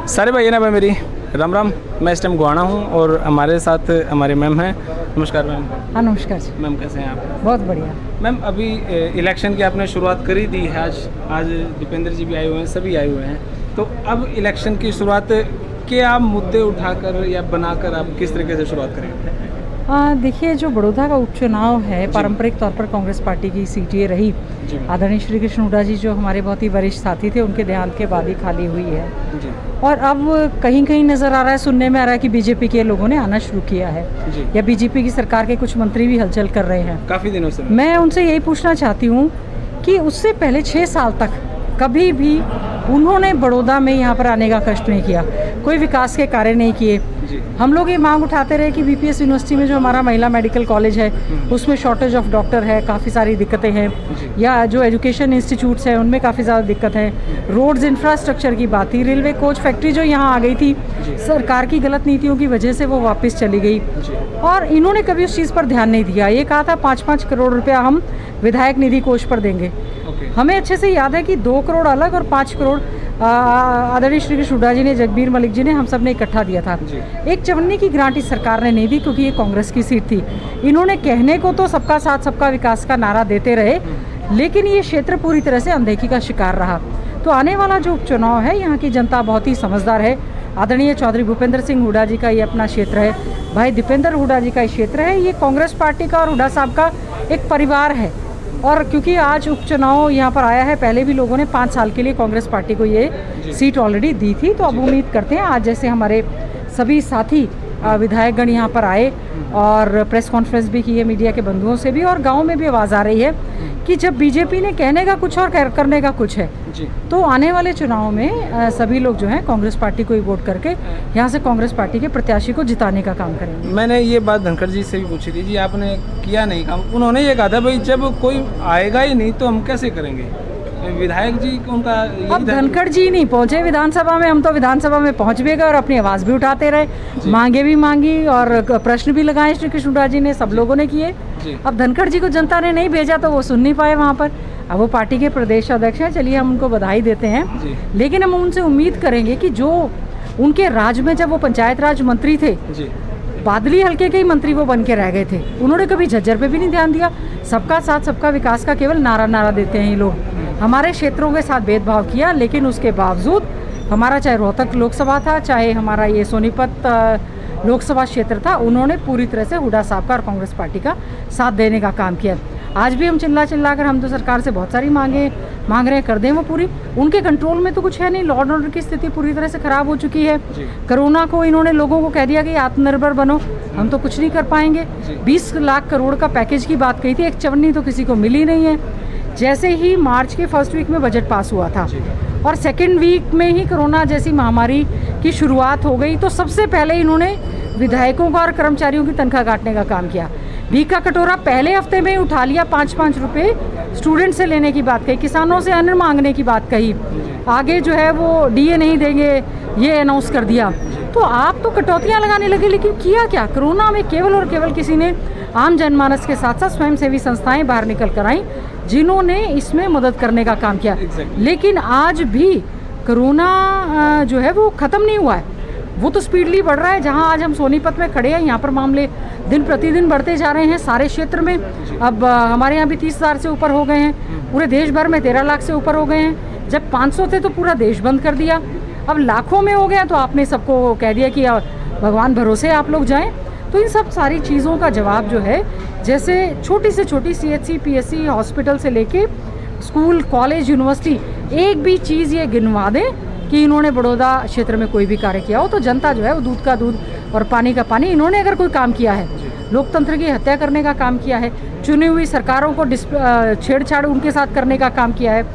सारे भाई ना भाई मेरी राम राम। मैं इस टाइम गुआना हूँ और हमारे साथ हमारे मैम हैं। नमस्कार मैम। हाँ नमस्कार जी। मैम कैसे हैं आप? बहुत बढ़िया। मैम अभी इलेक्शन की आपने शुरुआत करी दी है। आज दीपेंद्र जी भी आए हुए हैं, सभी आए हुए हैं। तो अब इलेक्शन की शुरुआत क्या मुद्दे उठाकर या बनाकर आप किस तरीके से शुरुआत करेंगे? देखिए, जो बड़ौदा का उपचुनाव है पारंपरिक तौर पर कांग्रेस पार्टी की सीट ये रही। आदरणीय श्री कृष्ण हुड्डा जी जो हमारे बहुत ही वरिष्ठ साथी थे, उनके देहांत के बाद ही खाली हुई है जी। और अब कहीं कहीं नज़र आ रहा है, सुनने में आ रहा है कि बीजेपी के लोगों ने आना शुरू किया है जी। या बीजेपी की सरकार के कुछ मंत्री भी हलचल कर रहे हैं काफ़ी दिनों से। मैं उनसे यही पूछना चाहती हूँ कि उससे पहले 6 साल तक कभी भी उन्होंने बड़ौदा में यहाँ पर आने का कष्ट नहीं किया, कोई विकास के कार्य नहीं किए। हम लोग ये मांग उठाते रहे कि बीपीएस यूनिवर्सिटी में जो हमारा महिला मेडिकल कॉलेज है उसमें शॉर्टेज ऑफ डॉक्टर है, काफ़ी सारी दिक्कतें हैं, या जो एजुकेशन इंस्टीट्यूट्स हैं उनमें काफ़ी ज़्यादा दिक्कत है। रोड्स इंफ्रास्ट्रक्चर की बात थी, रेलवे कोच फैक्ट्री जो यहाँ आ गई थी सरकार की गलत नीतियों की वजह से वो वापस चली गई और इन्होंने कभी उस चीज़ पर ध्यान नहीं दिया। ये कहा था 5-5 करोड़ रुपया हम विधायक निधि कोष पर देंगे। हमें अच्छे से याद है कि 2 करोड़ अलग और 5 करोड़ आदरणीय श्री कृष्ण हुड्डा जी ने, जगबीर मलिक जी ने, हम सब ने इकट्ठा दिया था। एक चवन्नी की ग्रांट इस सरकार ने नहीं दी क्योंकि ये कांग्रेस की सीट थी। इन्होंने कहने को तो सबका साथ सबका विकास का नारा देते रहे, लेकिन ये क्षेत्र पूरी तरह से अनदेखी का शिकार रहा। तो आने वाला जो उपचुनाव है, यहाँ की जनता बहुत ही समझदार है। आदरणीय चौधरी भूपेंद्र सिंह हुड्डा जी का ये अपना क्षेत्र है, भाई दीपेंद्र हुड्डा जी का ये क्षेत्र है। ये कांग्रेस पार्टी का और हुड्डा साहब का एक परिवार है। और क्योंकि आज उपचुनाव यहाँ पर आया है, पहले भी लोगों ने 5 साल के लिए कांग्रेस पार्टी को ये सीट ऑलरेडी दी थी, तो अब उम्मीद करते हैं आज जैसे हमारे सभी साथी विधायकगण यहाँ पर आए और प्रेस कॉन्फ्रेंस भी की है मीडिया के बंधुओं से भी, और गांव में भी आवाज़ आ रही है कि जब बीजेपी ने कहने का कुछ और करने का कुछ है तो आने वाले चुनाव में सभी लोग जो हैं कांग्रेस पार्टी को ही वोट करके यहाँ से कांग्रेस पार्टी के प्रत्याशी को जिताने का काम करेंगे। मैंने ये बात धनखड़ जी से भी पूछी थी जी, आपने किया नहीं काम। उन्होंने ये कहा था भाई जब कोई आएगा ही नहीं तो हम कैसे करेंगे। विधायक जी उनका अब धनखड़ जी नहीं पहुंचे विधानसभा में, हम तो विधानसभा में पहुंच भी गए और अपनी आवाज़ भी उठाते रहे, मांगे भी मांगी और प्रश्न भी लगाए श्री कृष्ण हुड्डा जी ने, सब लोगों ने किए। अब धनखड़ जी को जनता ने नहीं भेजा तो वो सुन नहीं पाए वहाँ पर। अब वो पार्टी के प्रदेश अध्यक्ष हैं, चलिए हम उनको बधाई देते हैं, लेकिन हम उनसे उम्मीद करेंगे कि जो उनके राज में जब वो पंचायत राज मंत्री थे, बादली हल्के के ही मंत्री वो बन के रह गए थे, उन्होंने कभी झज्जर पे भी नहीं ध्यान दिया। सबका साथ सबका विकास का केवल नारा देते हैं ये लोग। हमारे क्षेत्रों के साथ भेदभाव किया, लेकिन उसके बावजूद हमारा चाहे रोहतक लोकसभा था, चाहे हमारा ये सोनीपत लोकसभा क्षेत्र था, उन्होंने पूरी तरह से हुड्डा साहब का और कांग्रेस पार्टी का साथ देने का काम किया। आज भी हम चिल्ला कर हम तो सरकार से बहुत सारी मांग रहे हैं, कर दें वो पूरी। उनके कंट्रोल में तो कुछ है नहीं, लॉ एंड ऑर्डर की स्थिति पूरी तरह से खराब हो चुकी है। कोरोना को इन्होंने लोगों को कह दिया कि आत्मनिर्भर बनो, हम तो कुछ नहीं कर पाएंगे। 20 लाख करोड़ का पैकेज की बात कही थी, एक चवन्नी तो किसी को मिली नहीं है। जैसे ही मार्च के फर्स्ट वीक में बजट पास हुआ था और सेकेंड वीक में ही कोरोना जैसी महामारी की शुरुआत हो गई, तो सबसे पहले इन्होंने विधायकों का और कर्मचारियों की तनख्वाह काटने का काम किया। भीख का कटोरा पहले हफ्ते में उठा लिया, 5-5 रुपये स्टूडेंट से लेने की बात कही, किसानों से अन्न मांगने की बात कही, आगे जो है वो डीए नहीं देंगे ये अनाउंस कर दिया। तो आप तो कटौतियाँ लगाने लगे, लेकिन किया क्या? कोरोना में केवल और केवल किसी ने आम जनमानस के साथ साथ स्वयंसेवी संस्थाएं बाहर निकल कर आई जिन्होंने इसमें मदद करने का काम किया। लेकिन आज भी कोरोना जो है वो ख़त्म नहीं हुआ है, वो तो स्पीडली बढ़ रहा है। जहां आज हम सोनीपत में खड़े हैं, यहाँ पर मामले दिन प्रतिदिन बढ़ते जा रहे हैं सारे क्षेत्र में। अब हमारे यहाँ भी 30,000 से ऊपर हो गए हैं, पूरे देश भर में 13 लाख से ऊपर हो गए हैं। जब 500 थे तो पूरा देश बंद कर दिया, अब लाखों में हो गया तो आपने सबको कह दिया कि भगवान भरोसे आप लोग जाएं। तो इन सब सारी चीज़ों का जवाब जो है, जैसे छोटी से छोटी CHC PSC हॉस्पिटल से लेके स्कूल कॉलेज यूनिवर्सिटी, एक भी चीज़ ये गिनवा दें कि इन्होंने बड़ौदा क्षेत्र में कोई भी कार्य किया हो, तो जनता जो है वो दूध का दूध और पानी का पानी। इन्होंने अगर कोई काम किया है, लोकतंत्र की हत्या करने का काम किया है, चुनी हुई सरकारों को छेड़छाड़ उनके साथ करने का काम किया है,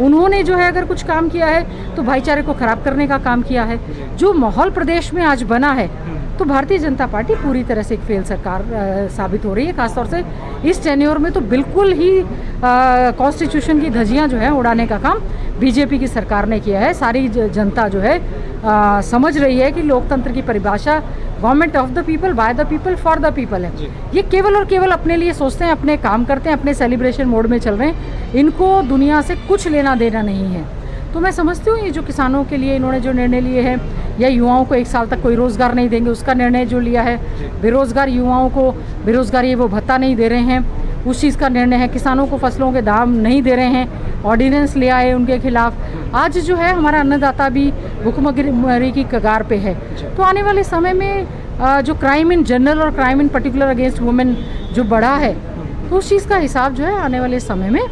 उन्होंने जो है अगर कुछ काम किया है तो भाईचारे को ख़राब करने का काम किया है, जो माहौल प्रदेश में आज बना है, तो भारतीय जनता पार्टी पूरी तरह से एक फेल सरकार साबित हो रही है। खासतौर से इस टेन्योर में तो बिल्कुल ही कॉन्स्टिट्यूशन की धज्जियां जो है उड़ाने का काम बीजेपी की सरकार ने किया है। सारी जनता जो है समझ रही है कि लोकतंत्र की परिभाषा government of the people, by the people, for the people है। ये केवल और केवल अपने लिए सोचते हैं, अपने काम करते हैं, अपने सेलिब्रेशन मोड में चल रहे हैं। इनको दुनिया से कुछ लेना देना नहीं है। तो मैं समझती हूँ ये जो किसानों के लिए इन्होंने जो निर्णय लिए हैं, या युवाओं को 1 साल तक कोई रोज़गार नहीं देंगे उसका निर्णय जो लिया है, बेरोज़गार युवाओं को बेरोज़गारी वो भत्ता नहीं दे रहे हैं उस चीज़ का निर्णय है, किसानों को फसलों के दाम नहीं दे रहे हैं, ऑर्डिनेंस ले आए उनके खिलाफ। आज जो है हमारा अन्नदाता भी भुखमरी की कगार पे है। तो आने वाले समय में जो क्राइम इन जनरल और क्राइम इन पर्टिकुलर अगेंस्ट वुमेन जो बढ़ा है, तो उस चीज़ का हिसाब जो है आने वाले समय में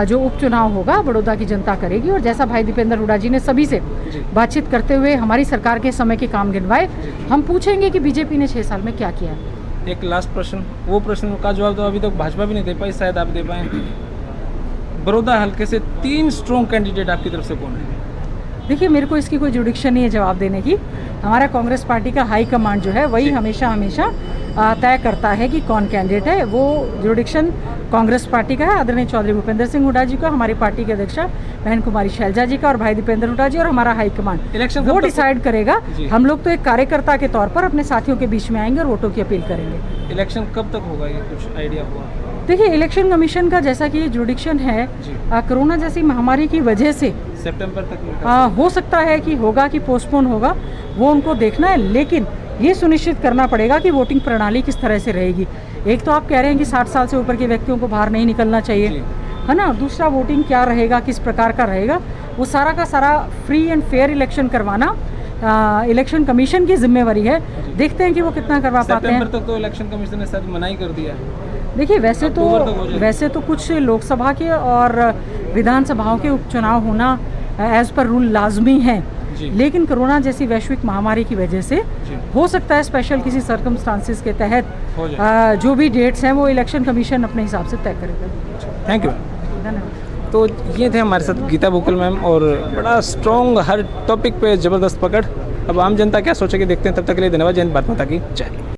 जो उपचुनाव होगा बड़ौदा की जनता करेगी। और जैसा भाई दीपेंद्र हुड्डा जी ने सभी से बातचीत करते हुए हमारी सरकार के समय के काम गिनवाए, हम पूछेंगे कि बीजेपी ने 6 साल में क्या किया है। एक लास्ट प्रश्न, वो प्रश्न का जवाब तो अभी तक भाजपा भी नहीं दे पाई, शायद आप दे पाएँ। बड़ौदा हल्के से 3 स्ट्रॉन्ग कैंडिडेट आपकी तरफ से कौन है? देखिए, मेरे को इसकी कोई जुडिक्शन नहीं है जवाब देने की। हमारा कांग्रेस पार्टी का हाई कमांड जो है वही हमेशा तय करता है कि कौन कैंडिडेट है। वो जुडिक्शन कांग्रेस पार्टी का है, आदरणीय चौधरी भूपेंद्र सिंह हुड्डा जी का, हमारी पार्टी के अध्यक्षा बहन कुमारी शैलजा जी का, और भाई दीपेंद्र हुड्डा जी और हमारा हाई कमांड इलेक्शन वो डिसाइड करेगा। हम लोग तो एक कार्यकर्ता के तौर पर अपने साथियों के बीच में आएंगे और वोटों की अपील करेंगे। इलेक्शन कब तक होगा, ये कुछ आइडिया हुआ? देखिए, इलेक्शन कमीशन का जैसा कि जुडिक्शन है, कोरोना जैसी महामारी की वजह से सितंबर तक हो सकता है कि होगा कि पोस्टपोन होगा, वो उनको देखना है। लेकिन ये सुनिश्चित करना पड़ेगा कि वोटिंग प्रणाली किस तरह से रहेगी। एक तो आप कह रहे हैं कि 60 साल से ऊपर के व्यक्तियों को बाहर नहीं निकलना चाहिए, है ना। दूसरा, वोटिंग क्या रहेगा, किस प्रकार का रहेगा, वो सारा का सारा फ्री एंड फेयर इलेक्शन करवाना इलेक्शन कमीशन की जिम्मेवारी है। देखते हैं कि वो कितना करवा पाते हैं। सितंबर तक तो इलेक्शन कमीशन ने शायद मना ही कर दिया। देखिए, वैसे तो कुछ लोकसभा के और विधानसभाओं के उपचुनाव होना एज पर रूल लाजमी है, लेकिन कोरोना जैसी वैश्विक महामारी की वजह से हो सकता है स्पेशल किसी सर्कमस्टांसिस के तहत जो भी डेट्स हैं वो इलेक्शन कमीशन अपने हिसाब से तय करेगा। Thank you. धन्यवाद। तो ये थे हमारे साथ गीता बुकल मैम, और बड़ा स्ट्रॉन्ग हर टॉपिक पे ज़बरदस्त पकड़। अब आम जनता क्या सोचेगी देखते हैं, तब तक के लिए धन्यवाद। जय हिंद, भारत माता की जय।